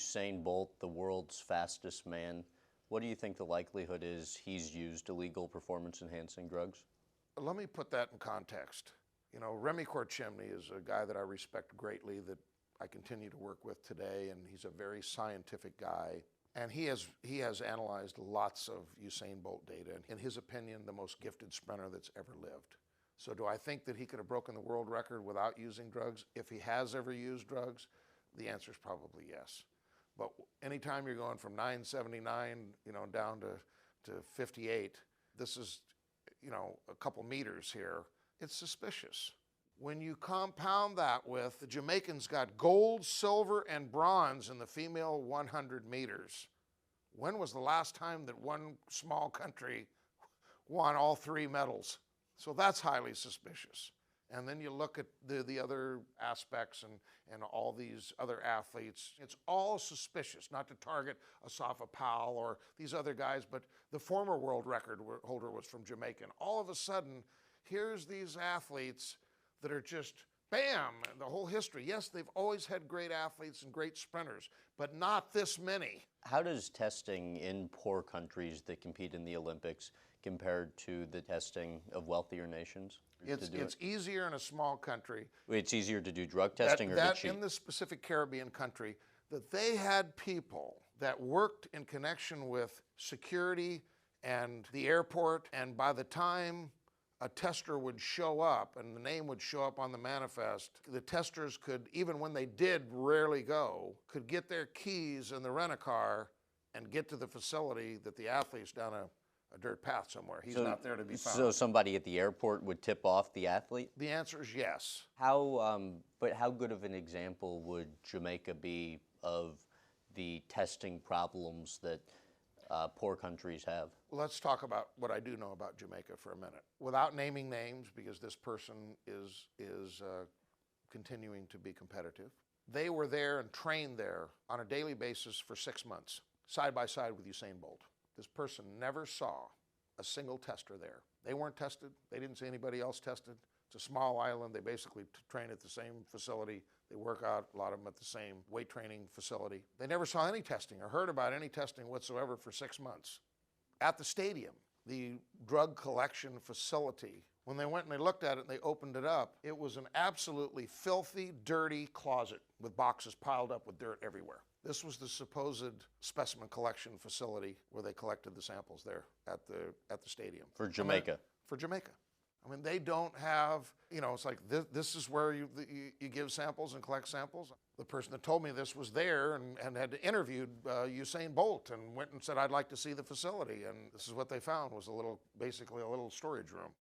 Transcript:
Usain Bolt, the world's fastest man, what do you think the likelihood is he's used illegal performance-enhancing drugs? Let me put that in context. You know, Remy Korchemny is a guy that I respect greatly, that I continue to work with today, and he's a very scientific guy. And he has analyzed lots of Usain Bolt data, and in his opinion, the most gifted sprinter that's ever lived. So do I think that he could have broken the world record without using drugs? If he has ever used drugs, the answer is probably yes. But anytime you're going from 979, down to 58, this is, a couple meters here, it's suspicious. When you compound that with the Jamaicans got gold, silver, and bronze in the female 100 meters, when was the last time that one small country won all three medals? So that's highly suspicious. And then you look at the other aspects and all these other athletes. It's all suspicious, not to target Asafa Powell or these other guys, but the former world record holder was from Jamaican. All of a sudden, here's these athletes that are just, bam, the whole history. Yes, they've always had great athletes and great sprinters, but not this many. How does testing in poor countries that compete in the Olympics compared to the testing of wealthier nations? It's easier in a small country. It's easier to do drug testing or to cheat? In the specific Caribbean country, that they had people that worked in connection with security and the airport, and by the time a tester would show up and the name would show up on the manifest, the testers could, even when they did rarely go, could get their keys in the rent-a-car and get to the facility that the athlete's down a dirt path somewhere. He's not there to be found. So somebody at the airport would tip off the athlete? The answer is yes. But how good of an example would Jamaica be of the testing problems that poor countries have? Let's talk about what I do know about Jamaica for a minute. Without naming names, because this person is continuing to be competitive. They were there and trained there on a daily basis for 6 months, side by side with Usain Bolt. This person never saw a single tester there. They weren't tested. They didn't see anybody else tested. It's a small island. They basically train at the same facility. They work out, a lot of them, at the same weight training facility. They never saw any testing or heard about any testing whatsoever for 6 months. At the stadium, the drug collection facility, when they went and they looked at it and they opened it up, it was an absolutely filthy, dirty closet with boxes piled up with dirt everywhere. This was the supposed specimen collection facility where they collected the samples there at the stadium. For Jamaica? For Jamaica. I mean, they don't have, it's like this is where you give samples and collect samples. The person that told me this was there and had interviewed Usain Bolt and went and said, I'd like to see the facility. And this is what they found, was basically a little storage room.